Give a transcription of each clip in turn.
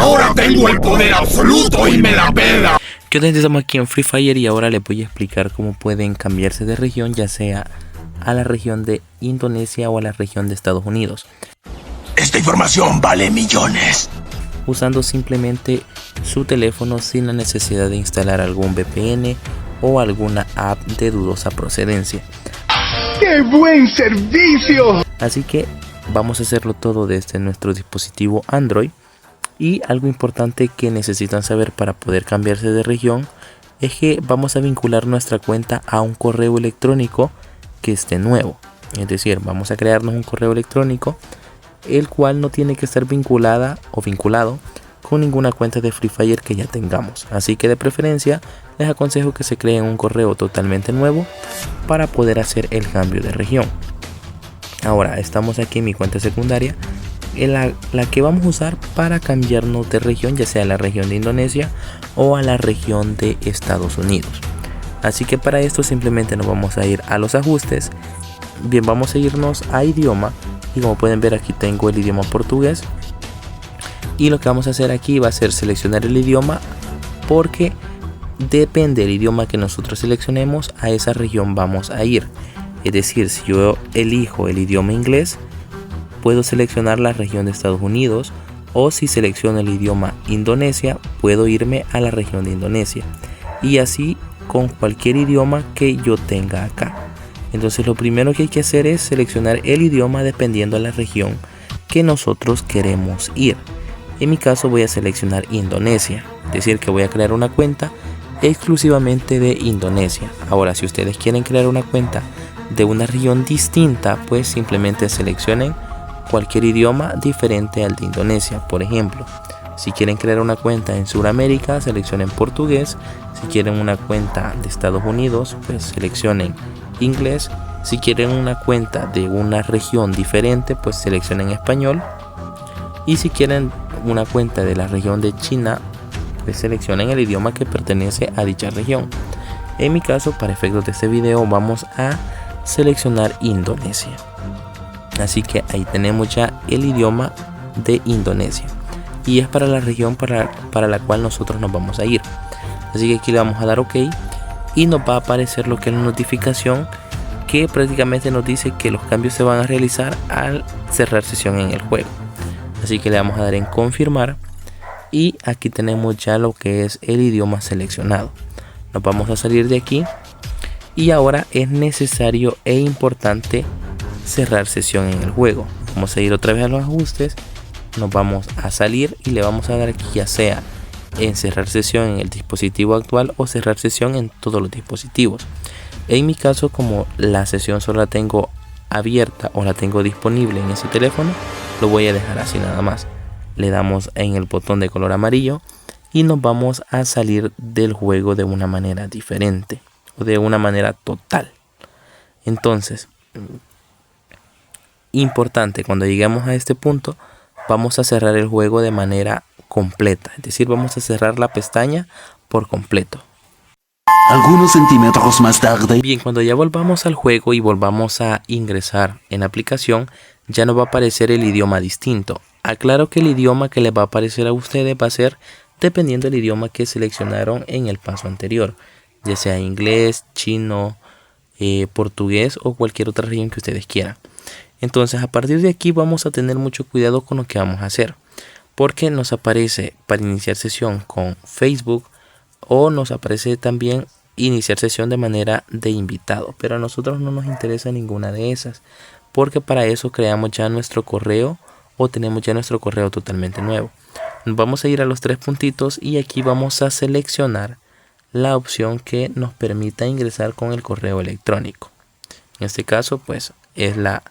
Ahora tengo el poder absoluto y me la pela. ¿Qué onda, gente? Estamos aquí en Free Fire y ahora les voy a explicar cómo pueden cambiarse de región, ya sea a la región de Indonesia o a la región de Estados Unidos. Esta información vale millones. Usando simplemente su teléfono sin la necesidad de instalar algún VPN o alguna app de dudosa procedencia. ¡Qué buen servicio! Así que vamos a hacerlo todo desde nuestro dispositivo Android. Y algo importante que necesitan saber para poder cambiarse de región es que vamos a vincular nuestra cuenta a un correo electrónico que esté nuevo. Es decir, vamos a crearnos un correo electrónico el cual no tiene que estar vinculado con ninguna cuenta de Free Fire que ya tengamos. Así que de preferencia les aconsejo que se creen un correo totalmente nuevo para poder hacer el cambio de región. Ahora estamos aquí en mi cuenta secundaria, en la que vamos a usar para cambiarnos de región, ya sea a la región de Indonesia o a la región de Estados Unidos. Así que para esto simplemente nos vamos a ir a los ajustes. Bien, vamos a irnos a idioma y como pueden ver aquí tengo el idioma portugués. Y lo que vamos a hacer aquí va a ser seleccionar el idioma, porque depende del idioma que nosotros seleccionemos, a esa región vamos a ir. Es decir, si yo elijo el idioma inglés, puedo seleccionar la región de Estados Unidos, o si selecciono el idioma Indonesia, puedo irme a la región de Indonesia, y así con cualquier idioma que yo tenga acá. Entonces lo primero que hay que hacer es seleccionar el idioma dependiendo de la región que nosotros queremos ir. En mi caso voy a seleccionar Indonesia, es decir que voy a crear una cuenta exclusivamente de Indonesia. Ahora, si ustedes quieren crear una cuenta de una región distinta, pues simplemente seleccionen cualquier idioma diferente al de Indonesia. Por ejemplo, si quieren crear una cuenta en Sudamérica, seleccionen portugués. Si quieren una cuenta de Estados Unidos, pues seleccionen inglés. Si quieren una cuenta de una región diferente, pues seleccionen español. Y si quieren una cuenta de la región de China, pues seleccionen el idioma que pertenece a dicha región. En mi caso, para efectos de este video, vamos a seleccionar Indonesia. Así que ahí tenemos ya el idioma de Indonesia, y es para la región para la cual nosotros nos vamos a ir. Así que aquí le vamos a dar OK y nos va a aparecer lo que es la notificación, que prácticamente nos dice que los cambios se van a realizar al cerrar sesión en el juego. Así que le vamos a dar en confirmar y aquí tenemos ya lo que es el idioma seleccionado. Nos vamos a salir de aquí y ahora es necesario e importante cerrar sesión en el juego. Vamos a ir otra vez a los ajustes, nos vamos a salir y le vamos a dar aquí, ya sea en cerrar sesión en el dispositivo actual o cerrar sesión en todos los dispositivos. En mi caso, como la sesión solo la tengo abierta o la tengo disponible en ese teléfono, lo voy a dejar así nada más. Le damos en el botón de color amarillo y nos vamos a salir del juego de una manera diferente o de una manera total. Entonces, importante, cuando lleguemos a este punto vamos a cerrar el juego de manera completa, es decir, vamos a cerrar la pestaña por completo. Algunos centímetros más tarde. Bien, cuando ya volvamos al juego y volvamos a ingresar en la aplicación, ya nos va a aparecer el idioma distinto. Aclaro que el idioma que les va a aparecer a ustedes va a ser dependiendo del idioma que seleccionaron en el paso anterior, ya sea inglés, chino, portugués o cualquier otra región que ustedes quieran. Entonces, a partir de aquí vamos a tener mucho cuidado con lo que vamos a hacer, porque nos aparece para iniciar sesión con Facebook o nos aparece también iniciar sesión de manera de invitado, pero a nosotros no nos interesa ninguna de esas, porque para eso creamos ya nuestro correo o tenemos ya nuestro correo totalmente nuevo. Vamos a ir a los tres puntitos y aquí vamos a seleccionar la opción que nos permita ingresar con el correo electrónico. En este caso pues es la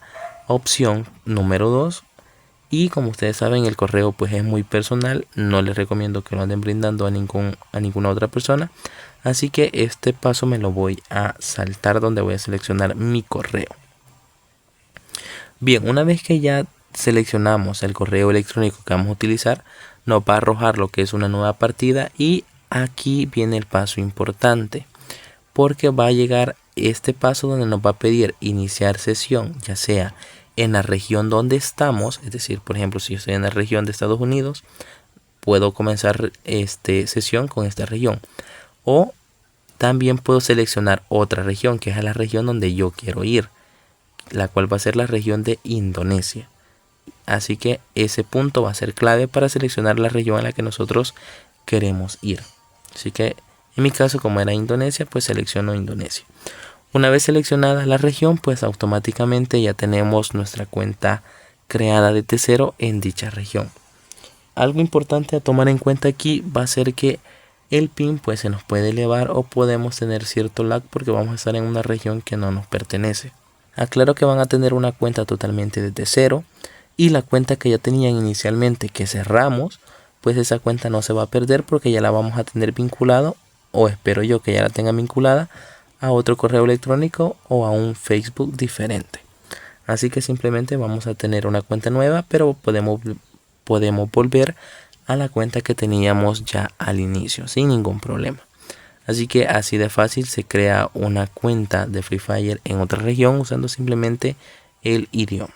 opción número 2, y como ustedes saben el correo pues es muy personal, no les recomiendo que lo anden brindando a ninguna otra persona, así que este paso me lo voy a saltar, donde voy a seleccionar mi correo. Bien, una vez que ya seleccionamos el correo electrónico que vamos a utilizar, nos va a arrojar lo que es una nueva partida, y aquí viene el paso importante, porque va a llegar este paso donde nos va a pedir iniciar sesión, ya sea en la región donde estamos, es decir, por ejemplo, si yo estoy en la región de Estados Unidos, puedo comenzar sesión con esta región. O también puedo seleccionar otra región, que es la región donde yo quiero ir, la cual va a ser la región de Indonesia. Así que ese punto va a ser clave para seleccionar la región a la que nosotros queremos ir. Así que en mi caso, como era Indonesia, pues selecciono Indonesia. Una vez seleccionada la región, pues automáticamente ya tenemos nuestra cuenta creada de T0 en dicha región. Algo importante a tomar en cuenta aquí va a ser que el PIN pues se nos puede elevar o podemos tener cierto lag porque vamos a estar en una región que no nos pertenece. Aclaro que van a tener una cuenta totalmente desde cero y la cuenta que ya tenían inicialmente que cerramos, pues esa cuenta no se va a perder porque ya la vamos a tener vinculado, o espero yo que ya la tenga vinculada a otro correo electrónico o a un Facebook diferente. Así que simplemente vamos a tener una cuenta nueva, pero podemos volver a la cuenta que teníamos ya al inicio sin ningún problema. Así que así de fácil se crea una cuenta de Free Fire en otra región usando simplemente el idioma.